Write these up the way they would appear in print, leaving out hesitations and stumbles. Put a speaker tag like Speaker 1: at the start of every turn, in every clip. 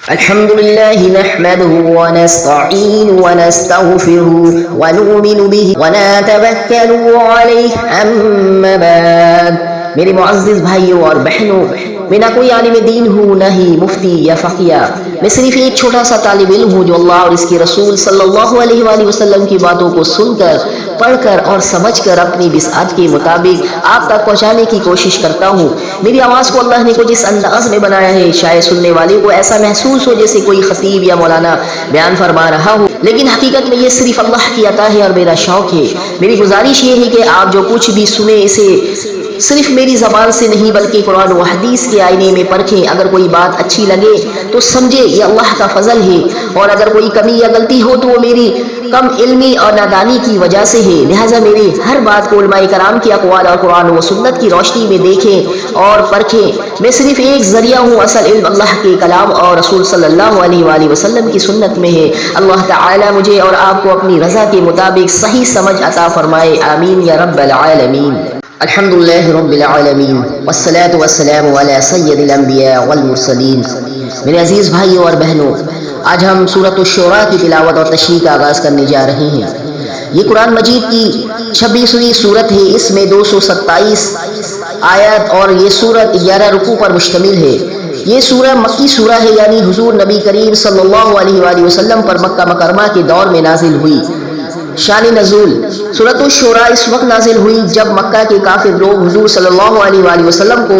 Speaker 1: الحمد لله نحمده ونستعين ونستغفره ونؤمن به ونتوكل عليه أما بعد میرے معزز بھائیوں اور بہنوں، میں نہ کوئی عالم دین ہوں نہ ہی مفتی یا فقیہ، میں صرف ایک چھوٹا سا طالب علم ہوں جو اللہ اور اس کے رسول صلی اللہ علیہ وآلہ وسلم کی باتوں کو سن کر، پڑھ کر اور سمجھ کر اپنی وسعت کے مطابق آپ تک پہنچانے کی کوشش کرتا ہوں۔ میری آواز کو اللہ نے کچھ اس انداز میں بنایا ہے شاید سننے والے کو ایسا محسوس ہو جیسے کوئی خطیب یا مولانا بیان فرما رہا ہو، لیکن حقیقت میں یہ صرف اللہ کی عطا ہے اور میرا شوق ہے۔ میری گزارش یہ ہے کہ آپ جو کچھ بھی سنیں اسے صرف میری زبان سے نہیں بلکہ قرآن و حدیث کے آئینے میں پرکھیں۔ اگر کوئی بات اچھی لگے تو سمجھے یہ اللہ کا فضل ہے، اور اگر کوئی کمی یا غلطی ہو تو وہ میری کم علمی اور نادانی کی وجہ سے ہے۔ لہٰذا میری ہر بات کو علماء کرام کے اقوال اور قرآن و سنت کی روشنی میں دیکھیں اور پرکھیں۔ میں صرف ایک ذریعہ ہوں، اصل علم اللہ کے کلام اور رسول صلی اللہ علیہ وآلہ وسلم کی سنت میں ہے۔ اللہ تعالی مجھے اور آپ کو اپنی رضا کے مطابق صحیح سمجھ عطا فرمائے، آمین یا رب العالمین۔ الحمد للہ رب العالمین والصلاة والسلام علی سید الانبیاء والمرسلین۔ میرے عزیز بھائیوں اور بہنوں، آج ہم سورۃ الشعراء کی تلاوت اور تشریح کا آغاز کرنے جا رہے ہیں۔ یہ قرآن مجید کی 26ویں سورت ہے، اس میں 227 آیات اور یہ سورت 11 رکوع پر مشتمل ہے۔ یہ سورہ مکی سورہ ہے، یعنی حضور نبی کریم صلی اللہ علیہ وآلہ وسلم پر مکہ مکرمہ کے دور میں نازل ہوئی۔ شان نزول: سورۃ الشعراء اس وقت نازل ہوئی جب مکہ کے کافر لوگ حضور صلی اللہ علیہ وآلہ وسلم کو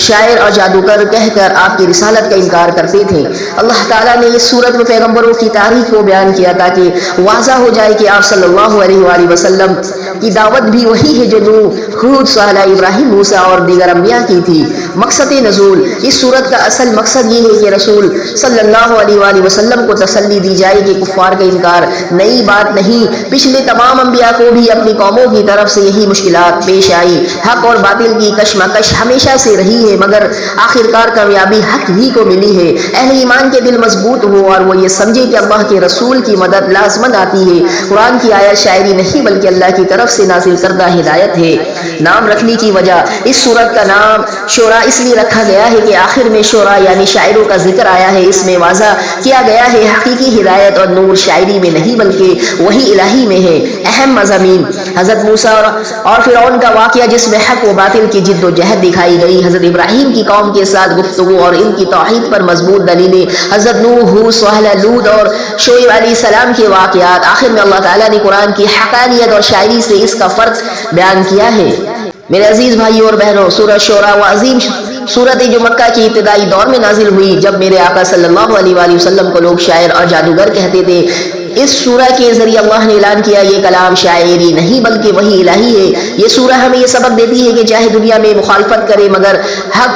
Speaker 1: شاعر اور جادوگر کہہ کر آپ کی رسالت کا انکار کرتے تھے۔ اللہ تعالیٰ نے اس سورت میں پیغمبروں کی تاریخ کو بیان کیا تاکہ واضح ہو جائے کہ آپ صلی اللہ علیہ وآلہ وسلم کی دعوت بھی وہی ہے جو نوح، ہود، صالح، ابراہیم، موسیٰ اور دیگر انبیاء کی تھی۔ مقصد نزول: اس سورت کا اصل مقصد یہ ہے کہ رسول صلی اللہ علیہ وآلہ وسلم کو تسلی دی جائے کہ کفار کا انکار نئی بات نہیں، پچھلے تمام انبیاء کو بھی اپنی قوموں کی طرف سے یہی مشکلات پیش آئی۔ حق اور باطل کی کشمکش ہمیشہ سے رہی ہے، مگر آخرکار کامیابی حق ہی کو ملی ہے۔ اہل ایمان کے دل مضبوط ہو اور وہ یہ سمجھے کہ اللہ کے رسول کی مدد لازمن آتی ہے۔ قرآن کی آیت شاعری نہیں بلکہ اللہ کی طرف سے نازل کردہ ہدایت ہے۔ نام رکھنے کی وجہ: اس سورت کا نام شعراء اس لیے رکھا گیا ہے کہ آخر میں شعراء یعنی شاعروں کا ذکر آیا ہے۔ اس میں واضح کیا گیا ہے حقیقی ہدایت اور نور شاعری میں نہیں بلکہ وہی الہی میں ہے۔ اہم مضامین: حضرت موسیٰ اور فرعون کا واقعہ جس میں حق و باطل کی جد و جہد دکھائی گئی، حضرت ابراہیم کی قوم کے ساتھ گفتگو اور ان کی توحید پر مضبوط دلیلیں، حضرت نوح، ہود، صالح، لوط اور شعیب علیہ السلام کے واقعات۔ آخر میں اللہ تعالیٰ نے قرآن کی حقانیت اور شاعری سے اس کا فرق بیان کیا ہے۔ میرے عزیز بھائیوں اور بہنوں، سورۃ شعراء وہ عظیم سورت ہے جو مکہ کی ابتدائی دور میں نازل ہوئی جب میرے آقا صلی اللہ علیہ وآلہ وسلم کو لوگ شاعر اور جادوگر کہتے تھے۔ اس سورہ کے ذریعے اللہ نے اعلان کیا یہ کلام شاعری نہیں بلکہ وحی الہی ہے۔ یہ سورہ ہمیں یہ سبق دیتی ہے کہ چاہے دنیا میں مخالفت کرے مگر حق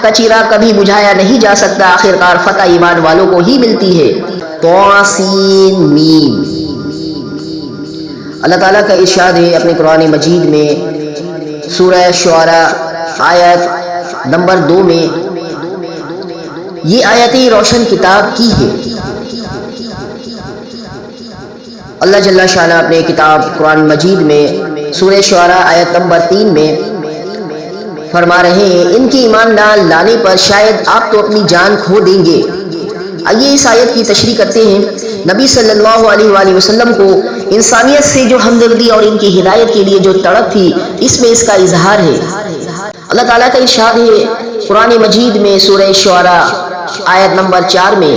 Speaker 1: کا چراغ کبھی بجھایا نہیں جا سکتا، آخرکار فتح ایمان والوں کو ہی ملتی ہے۔ طاسین میم۔ اللہ تعالیٰ کا ارشاد ہے اپنے قرآن مجید میں سورہ شعراء آیت نمبر 2 میں، یہ آیت روشن کتاب کی ہے۔ اللہ جل شانہ اپنے کتاب قرآن مجید میں سورہ شعراء آیت نمبر 3 میں فرما رہے ہیں، ان کی ایمان نہ لانے پر شاید آپ تو اپنی جان کھو دیں گے۔ آئیے اس آیت کی تشریح کرتے ہیں۔ نبی صلی اللہ علیہ وآلہ وسلم کو انسانیت سے جو ہمدردی اور ان کی ہدایت کے لیے جو تڑپ تھی، اس میں اس کا اظہار ہے۔ اللہ تعالیٰ کا ارشاد ہے قرآن مجید میں سورہ شعراء آیت نمبر 4 میں،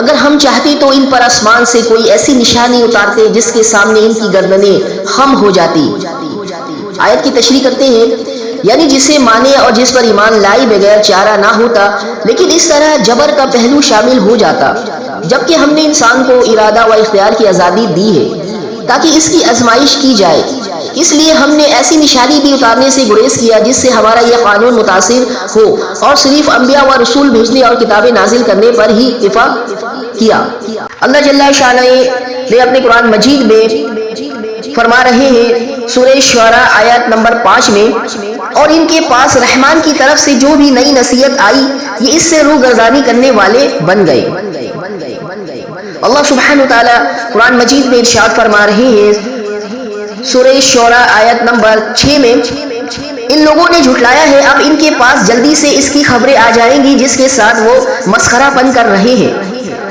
Speaker 1: اگر ہم چاہتے تو ان پر آسمان سے کوئی ایسی نشانی اتارتے جس کے سامنے ان کی گردنیں خم ہو جاتی۔ آیت کی تشریح کرتے ہیں، یعنی جسے مانے اور جس پر ایمان لائے بغیر چارہ نہ ہوتا، لیکن اس طرح جبر کا پہلو شامل ہو جاتا، جبکہ ہم نے انسان کو ارادہ و اختیار کی آزادی دی ہے تاکہ اس کی آزمائش کی جائے۔ اس لیے ہم نے ایسی نشانی بھی اتارنے سے گریز کیا جس سے ہمارا یہ قانون متاثر ہو، اور صرف انبیاء و رسول بھیجنے اور کتابیں نازل کرنے پر ہی اتفاق کیا۔ اللہ جل شانہ نے اپنے قرآن مجید میں فرما رہے ہیں سورہ شعراء آیت نمبر 5 میں، اور ان کے پاس رحمان کی طرف سے جو بھی نئی نصیحت آئی یہ اس سے روح گردانی کرنے والے بن گئے۔ اللہ سبحانہ وتعالی قرآن مجید میں ارشاد فرما رہے ہیں سورہ شعراء آیت نمبر 6 میں، ان لوگوں نے جھٹلایا ہے، اب ان کے پاس جلدی سے اس کی خبریں آ جائیں گی جس کے ساتھ وہ مسخرہ پن کر رہے ہیں۔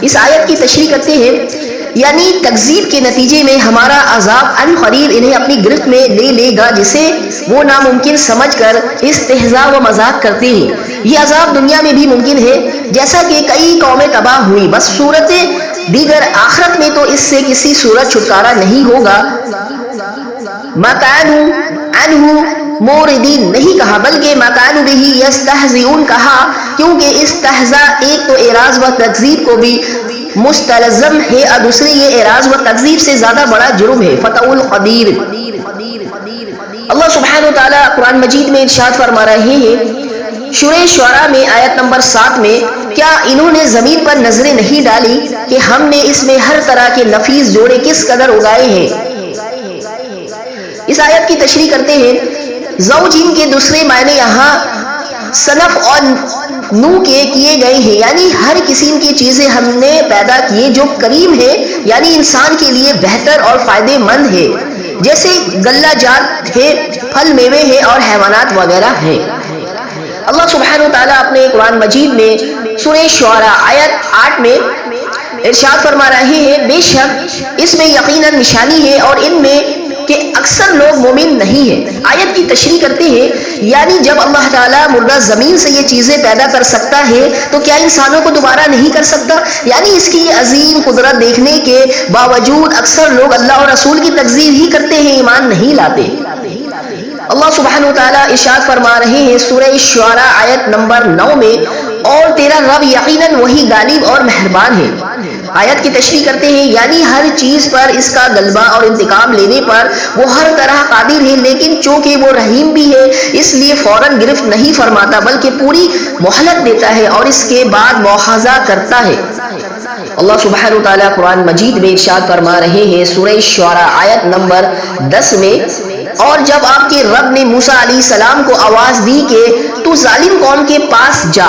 Speaker 1: اس آیت کی تشریح کرتے ہیں یعنی تکذیب کے نتیجے میں ہمارا عذاب ان قریب انہیں اپنی گرفت میں لے لے گا جسے وہ ناممکن سمجھ کر استہزاء و مذاق کرتے ہیں۔ یہ عذاب دنیا میں بھی ممکن ہے جیسا کہ کئی قومیں تباہ ہوئی، بس صورت دیگر آخرت میں تو اس سے کسی صورت چھٹکارا نہیں ہوگا۔ مَكَانُوا عَنْهُ موردین نہیں کہا بلکہ مَكَانُوا بِهِ يَسْتَهْزِئُونَ کہا، کیونکہ استہزاء ایک تو اعراض و تکذیب کو بھی مستلزم ہے اور دوسری یہ اعراض و تکذیب سے زیادہ بڑا جرم ہے۔ فتح القدیر۔ اللہ سبحانہ و تعالیٰ قرآن مجید میں ارشاد فرما رہے ہیں سورہ شعراء میں آیت نمبر 7 میں، کیا انہوں نے زمین پر نظریں نہیں ڈالی کہ ہم نے اس میں ہر طرح کے نفیس جوڑے کس قدر اگائے ہیں۔ اس آیت کی تشریح کرتے ہیں زوجین کے دوسرے معنی یہاں صنف اور نو کے کیے گئے ہیں، یعنی ہر قسم کی چیزیں ہم نے پیدا کیے جو کریم ہے، یعنی انسان کے لیے بہتر اور فائدے مند ہے، جیسے غلہ جات ہے، پھل میوے ہے اور حیوانات وغیرہ ہیں۔ اللہ سبحانہ وتعالیٰ اپنے قرآن مجید میں سورہ شعراء آیت 8 میں ارشاد فرما رہے ہیں بے شک اس میں یقیناً نشانی ہے اور ان میں کہ اکثر لوگ مومن نہیں ہیں۔ آیت کی تشریح کرتے ہیں یعنی جب اللہ تعالیٰ مردہ زمین سے یہ چیزیں پیدا کر سکتا ہے تو کیا انسانوں کو دوبارہ نہیں کر سکتا؟ یعنی اس کی یہ عظیم قدرت دیکھنے کے باوجود اکثر لوگ اللہ اور رسول کی تکذیب ہی کرتے ہیں، ایمان نہیں لاتے۔ اللہ سبحانہ وتعالیٰ ارشاد فرما رہے ہیں سورہ شعراء آیت نمبر 9 میں، اور تیرا رب یقیناً وہی غالب اور مہربان ہے۔ آیت کی تشریح کرتے ہیں یعنی ہر چیز پر اس کا غلبہ اور انتقام لینے پر وہ ہر طرح قادر ہے، لیکن چونکہ وہ رحیم بھی ہے اس لیے فوراً گرفت نہیں فرماتا بلکہ پوری مہلت دیتا ہے اور اس کے بعد مواخذہ کرتا ہے۔ اللہ سبحانہ وتعالیٰ قرآن مجید میں ارشاد فرما رہے ہیں سورہ شعراء آیت نمبر 10 میں، اور جب آپ کے رب نے موسیٰ علیہ السلام کو آواز دی کہ تو ظالم قوم کے پاس جا۔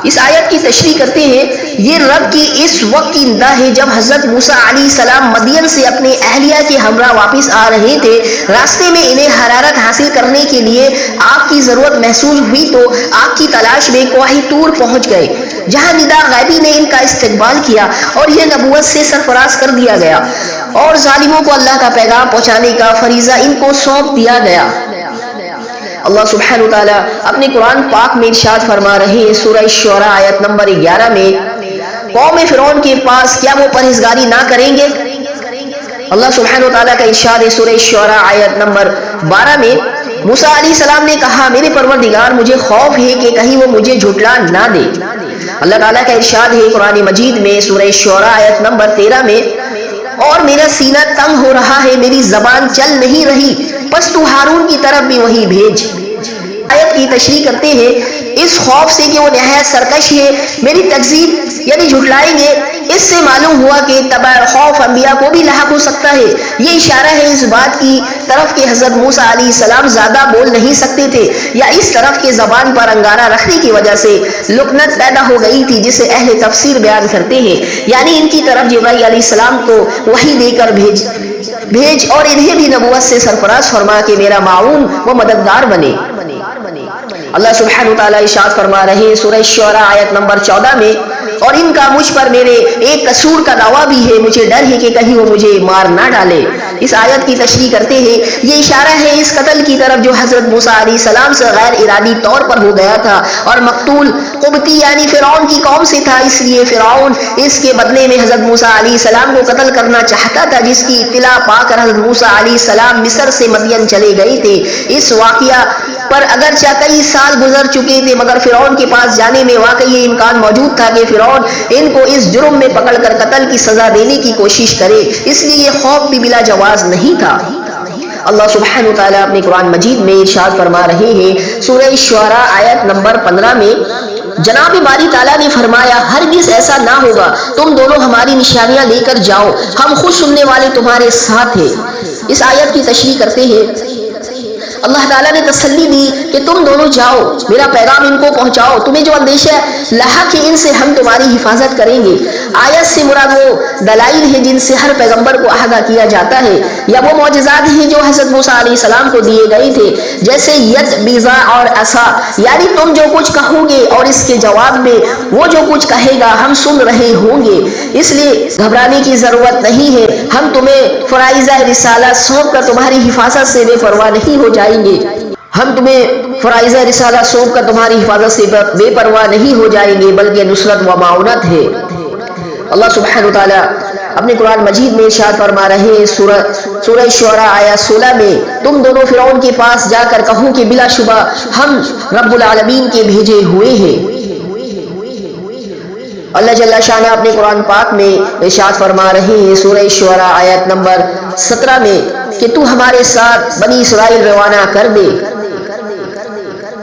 Speaker 1: اس آیت کی تشریح کرتے ہیں یہ رب کی اس وقت کی ندا ہے جب حضرت موسیٰ علیہ السلام مدین سے اپنے اہلیہ کے ہمراہ واپس آ رہے تھے، راستے میں انہیں حرارت حاصل کرنے کے لیے آگ کی ضرورت محسوس ہوئی تو آگ کی تلاش میں کوہ طور پہنچ گئے، جہاں ندا غیبی نے ان کا استقبال کیا اور یہ نبوت سے سرفراز کر دیا گیا اور ظالموں کو اللہ کا پیغام پہنچانے کا فریضہ ان کو سونپ دیا گیا۔ اللہ سبحانہ وتعالیٰ اپنے قرآن پاک میں ارشاد فرما رہے ہیں سورہ شعراء آیت نمبر 11 میں، قوم فرعون کے پاس کیا وہ پرہیزگاری نہ کریں گے؟ اللہ سبحانہ وتعالیٰ کا ارشاد ہے سورہ شعراء آیت نمبر 12 میں، موسیٰ علیہ السلام نے کہا میرے پروردگار مجھے خوف ہے کہ کہیں وہ مجھے جھٹلا نہ دے۔ اللہ تعالیٰ کا ارشاد ہے قرآن مجید میں سورہ شعراء آیت نمبر 13 میں، اور میرا سینہ تنگ ہو رہا ہے، میری زبان چل نہیں رہی، پس تو ہارون کی طرف بھی وہی بھیج۔ آیت کی تشریح کرتے ہیں اس خوف سے کہ وہ نہایت سرکش ہے، میری تکذیب یعنی جھٹلائیں گے، اس سے معلوم ہوا کہ تبع خوف انبیاء کو بھی لاحق ہو سکتا ہے۔ یہ اشارہ ہے اس بات کی طرف کہ حضرت موسیٰ علیہ السلام زیادہ بول نہیں سکتے تھے، یا اس طرف کے زبان پر انگارہ رکھنے کی وجہ سے لکنت پیدا ہو گئی تھی، جسے اہل تفسیر بیان کرتے ہیں یعنی ان کی طرف جبرائیل علیہ السلام کو وحی دے کر بھیج اور انہیں بھی نبوت سے سرفراز فرما کہ میرا معاون و مددگار بنے۔ اللہ سبحانہ وتعالیٰ ارشاد فرما رہے ہیں سورہ شعراء آیت نمبر 14 میں، اور ان کا مجھ پر میرے ایک قصور کا دعویٰ بھی ہے، مجھے ڈر ہے کہ کہیں وہ مجھے مار نہ ڈالے۔ اس آیت کی تشریح کرتے ہیں یہ اشارہ ہے اس قتل کی طرف جو حضرت موسیٰ علیہ السلام سے غیر ارادی طور پر ہو گیا تھا، اور مقتول قبطی یعنی فرعون کی قوم سے تھا، اس لیے فرعون اس کے بدلے میں حضرت موسیٰ علیہ السلام کو قتل کرنا چاہتا تھا، جس کی اطلاع پا کر حضرت موسیٰ علیہ السلام مصر سے مدین چلے گئے تھے۔ اس واقعہ پر اگرچہ کئی سال گزر چکے تھے مگر فرعون کے پاس جانے میں واقعی یہ امکان موجود تھا کہ فرعون ان کو اس جرم میں پکڑ کر قتل کی سزا دینے کی کوشش کرے، اس لیے یہ خوف بھی بلا جواز نہیں تھا۔ اللہ سبحانہ وتعالیٰ اپنے قرآن مجید میں ارشاد فرما رہے ہیں سورہ شعراء آیت نمبر 15 میں، جناب باری تعالیٰ نے فرمایا ہرگز ایسا نہ ہوگا، تم دونوں ہماری نشانیاں لے کر جاؤ، ہم خود سننے والے تمہارے ساتھ ہیں۔ اس آیت کی تشریح کرتے ہیں اللہ تعالیٰ نے تسلی دی کہ تم دونوں جاؤ، میرا پیغام ان کو پہنچاؤ، تمہیں جو اندیشہ لاحق ہے ان سے ہم تمہاری حفاظت کریں گے۔ آیت سے مراد وہ دلائل ہیں جن سے ہر پیغمبر کو آگاہ کیا جاتا ہے، یا وہ معجزات ہیں جو حضرت موسیٰ علیہ السلام کو دیے گئے تھے، جیسے ید، بیضا اور عصا، یعنی تم جو کچھ کہو گے اور اس کے جواب میں وہ جو کچھ کہے گا ہم سن رہے ہوں گے، اس لیے گھبرانے کی ضرورت نہیں ہے۔ ہم تمہیں فرائض رسالت سونپ کر تمہاری حفاظت سے بے پرواہ نہیں ہو جائیں گے، ہم تمہیں فرائض رسالت سونپ کر تمہاری حفاظت سے بے پرواہ نہیں ہو جائیں گے، بلکہ نصرت و معاونت ہے۔ اللہ سبحانہ وتعالی اپنے قرآن مجید میں ارشاد فرما رہے ہیں سورہ شعراء آیت 16 میں، تم دونوں فرعون کے پاس جا کر کہو کہ بلا شبہ ہم رب العالمین کے بھیجے ہوئے ہیں۔ اللہ جل شانہ اپنے قرآن پاک میں ارشاد فرما رہے ہیں سورہ شعراء آیت نمبر 17 میں کہ تو ہمارے ساتھ بنی اسرائیل روانہ کر دے۔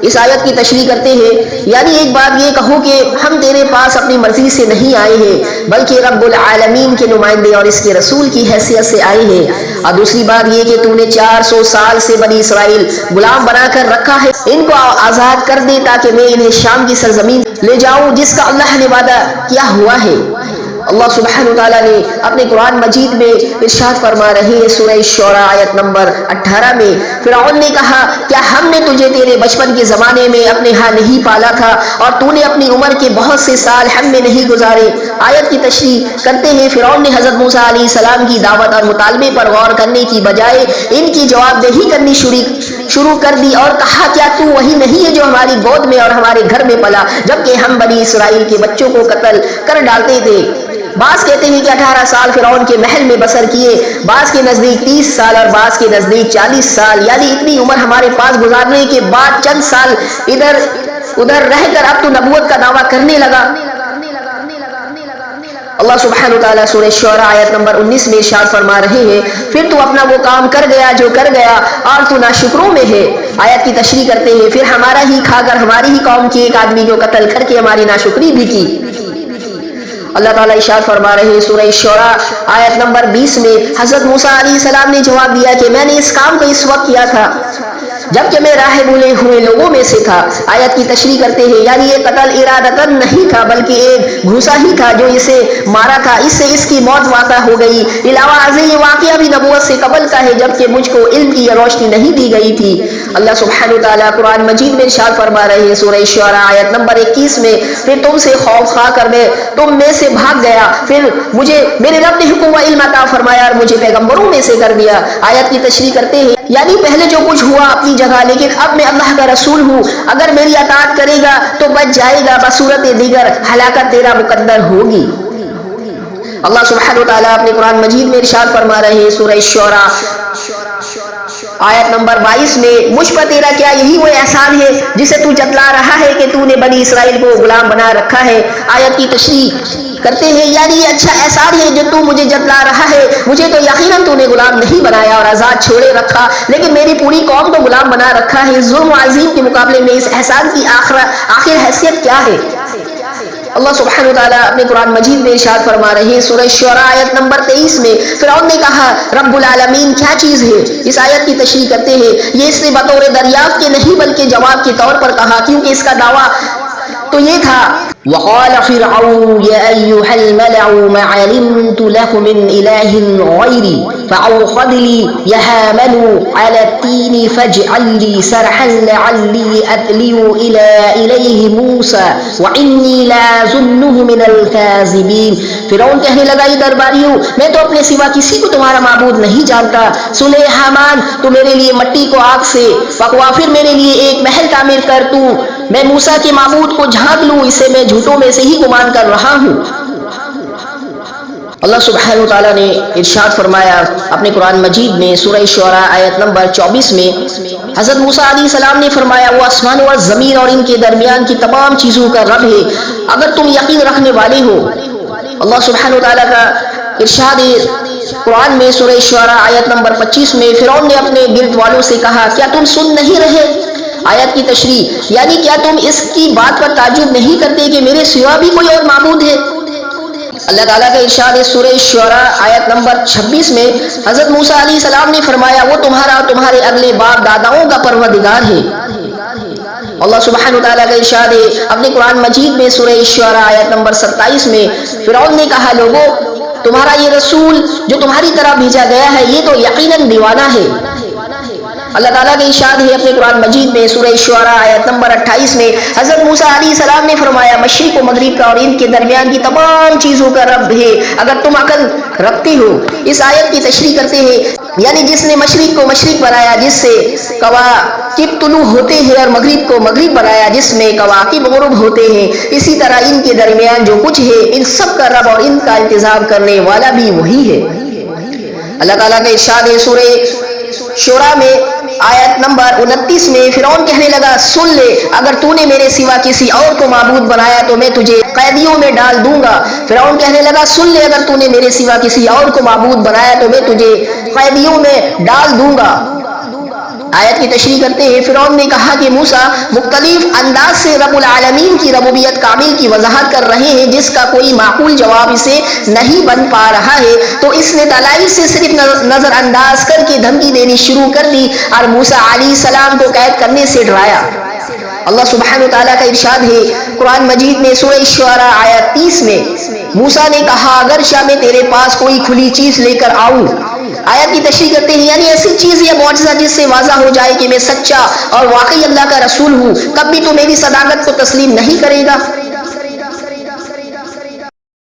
Speaker 1: اس آیت کی تشریح کرتے ہیں، یعنی ایک بات یہ کہو کہ ہم تیرے پاس اپنی مرضی سے نہیں آئے ہیں، بلکہ رب العالمین کے نمائندے اور اس کے رسول کی حیثیت سے آئے ہیں۔ اور دوسری بات یہ کہ تو نے 400 سال سے بنی اسرائیل غلام بنا کر رکھا ہے، ان کو آزاد کر دے تاکہ میں انہیں شام کی سرزمین لے جاؤں جس کا اللہ نے وعدہ کیا ہوا ہے۔ اللہ سبحانہ وتعالیٰ نے اپنے قرآن مجید میں ارشاد فرما رہے ہیں سورہ شعراء آیت نمبر 18 میں، فرعون نے کہا کیا ہم نے تجھے تیرے بچپن کے زمانے میں اپنے ہاں نہیں پالا تھا اور تو نے اپنی عمر کے بہت سے سال ہم میں نہیں گزارے۔ آیت کی تشریح کرتے ہیں فرعون نے حضرت موسیٰ علیہ السلام کی دعوت اور مطالبے پر غور کرنے کی بجائے ان کی جواب دہی کرنی شروع کر دی اور کہا کیا تو وہی نہیں ہے جو ہماری گود میں اور ہمارے گھر میں پلا جبکہ ہم بنی اسرائیل کے بچوں کو قتل کر ڈالتے تھے۔ بعض کہتے ہیں کہ 18 سال فرعون کے محل میں بسر کیے، بعض کے نزدیک 30 سال اور بعض کے نزدیک 40 سال، یعنی اتنی عمر ہمارے پاس گزارنے کے بعد چند سال ادھر ادھر رہ کر اب تو نبوت کا دعویٰ کرنے لگا۔ اللہ سبحانہ وتعالیٰ سورہ شعراء آیت نمبر 19 میں ارشاد فرما رہے ہیں پھر تو اپنا وہ کام کر گیا جو کر گیا اور تو ناشکروں میں ہے۔ آیت کی تشریح کرتے ہیں پھر ہمارا ہی کھا کر ہماری ہی قوم کے ایک آدمی کو قتل کر کے ہماری ناشکری بھی کی۔ اللہ تعالیٰ ارشاد فرما رہے ہیں سورہ شعراء آیت نمبر 20 میں حضرت موسیٰ علیہ السلام نے جواب دیا کہ میں نے اس کام کو اس وقت کیا تھا جبکہ میں راہ بھولے ہوئے لوگوں میں سے تھا۔ آیت کی تشریح کرتے ہیں یعنی یہ قتل ارادتاً نہیں تھا بلکہ ایک گھوسا ہی تھا جو اسے مارا تھا، اس سے اس کی موت واقع ہو گئی۔ علاوہ ازیں یہ واقعہ بھی نبوت سے قبل کا ہے جبکہ مجھ کو علم کی یہ روشنی نہیں دی گئی تھی۔ اللہ سبحانہ وتعالیٰ قرآن مجید میں ارشاد فرما رہے ہیں سورہ شعراء آیت نمبر 21 میں پھر تم سے خوف کھا کر میں تم میں سے بھاگ گیا، پھر مجھے میرے رب نے حکم و علم عطا فرمایا اور مجھے پیغمبروں میں سے کر دیا۔ آیت کی تشریح کرتے ہیں یعنی پہلے جو کچھ ہوا اپنی جگہ، لیکن اب میں اللہ کا رسول ہوں، اگر میری اطاعت کرے گا تو بچ جائے گا، بصورت دیگر ہلاکت تیرا مقدر ہوگی۔ اللہ سبحانہ وتعالیٰ اپنے قرآن مجید میں ارشاد فرما رہے ہیں سورہ شعراء آیت نمبر 22 میں مجھ پر تیرا کیا یہی وہ احسان ہے جسے تو جتلا رہا ہے کہ تو نے بنی اسرائیل کو غلام بنا رکھا ہے۔ آیت کی تشریح کرتے ہیں یعنی یہ اچھا احسان ہے جو تو مجھے جتلا رہا ہے، مجھے تو یقیناً تو نے غلام نہیں بنایا اور آزاد چھوڑے رکھا لیکن میری پوری قوم کو غلام بنا رکھا ہے۔ ظلم و عظیم کے مقابلے میں اس احسان کی آخر حیثیت کیا ہے؟ اللہ سبحانہ وتعالیٰ اپنے قرآن مجید میں ارشاد فرما رہے ہیں سورہ شعراء آیت نمبر 23 میں فرعون نے کہا رب العالمین کیا چیز ہے؟ اس آیت کی تشریح کرتے ہیں یہ اس نے بطور دریافت کے نہیں بلکہ جواب کے طور پر کہا کیونکہ اس کا دعویٰ تو یہ تھا وقال فرعون يا أيها الملأ ما علمت لكم من إله غيري فأوقد لي يا هامان على الطين فاجعل لي سرحا لعلي أطلع إليه موسى وإني لأظنه من الكاذبين۔ فرعون کہنے لگا یہ درباریوں میں تو اپنے سوا کسی کو تمہارا معبود نہیں جانتا، سنے حامان تو میرے لیے مٹی کو آگ سے پکوا پھر میرے لیے ایک محل تعمیر کر تو میں موسیٰ کے معبود کو جھانک لوں، اسے میں جھوٹوں میں سے ہی گمان کر رہا ہوں۔ اللہ سبحانہ وتعالیٰ نے ارشاد فرمایا اپنے قرآن مجید میں سورہ شعراء آیت نمبر 24 میں حضرت موسیٰ علیہ السلام نے فرمایا وہ آسمان و زمین اور ان کے درمیان کی تمام چیزوں کا رب ہے اگر تم یقین رکھنے والے ہو۔ اللہ سبحانہ وتعالیٰ کا ارشاد قرآن میں سورہ شعراء آیت نمبر 25 میں فرعون نے اپنے گرد والوں سے کہا کیا تم سن نہیں رہے؟ آیت کی تشریح یعنی کیا تم اس کی بات پر تعجب نہیں کرتے کہ میرے سوا بھی کوئی اور معبود ہے؟ اللہ تعالیٰ کا ارشاد ہے سورہ شعراء آیت نمبر 26 میں، حضرت موسیٰ علیہ السلام نے فرمایا وہ تمہارا اور تمہارے اگلے باپ داداؤں کا پروردگار ہے۔ اللہ سبحانہ وتعالیٰ کا ارشاد ہے اپنے قرآن مجید میں سورہ شعراء آیت نمبر 27 میں، فرعون نے کہا لوگو تمہارا یہ رسول جو تمہاری طرح بھیجا گیا ہے یہ تو یقیناً دیوانہ ہے۔ اللہ تعالیٰ کا ارشاد ہے اپنے قرآن مجید میں سورہ شعراء آیت نمبر 28 میں، حضرت موسیٰ علیہ السلام نے فرمایا مشرق و مغرب کا اور ان کے درمیان کی تمام چیزوں کا رب ہے اگر تم عقل رکھتے ہو۔ اس آیت کی تشریح کرتے ہیں یعنی جس نے مشرق کو مشرق بنایا جس سے کواکب طلوع ہوتے ہیں اور مغرب کو مغرب بنایا جس میں کواکب غروب ہوتے ہیں، اسی طرح ان کے درمیان جو کچھ ہے ان سب کا رب اور ان کا انتظام کرنے والا بھی وہی ہے۔ اللہ تعالیٰ کا ارشاد ہے سورہ شعراء میں آیت نمبر 29 میں، فرعون کہنے لگا سن لے اگر تو نے میرے سوا کسی اور کو معبود بنایا تو میں تجھے قیدیوں میں ڈال دوں گا۔ فرعون کہنے لگا سن لے اگر تو نے میرے سوا کسی اور کو معبود بنایا تو میں تجھے قیدیوں میں ڈال دوں گا۔ آیت کی تشریح کرتے ہیں فرعون نے کہا کہ موسیٰ مختلف انداز سے رب العالمین کی ربوبیت کامل کی وضاحت کر رہے ہیں جس کا کوئی معقول جواب اسے نہیں بن پا رہا ہے، تو اس نے دلائل سے صرف نظر انداز کر کے دھمکی دینی شروع کر دی اور موسیٰ علیہ السلام کو قید کرنے سے ڈرایا۔ اللہ سبحانہ وتعالیٰ کا ارشاد ہے قرآن مجید میں سورہ شعراء آیت 30 میں، موسیٰ نے کہا اگرچہ میں تیرے پاس کوئی کھلی چیز لے کر آؤں۔ آیت کی تشریح کرتے ہیں یعنی ایسی چیز یا معجزہ جس سے واضح ہو جائے کہ میں سچا اور واقعی اللہ کا رسول ہوں، تب بھی تو میری صداقت کو تسلیم نہیں کرے گا۔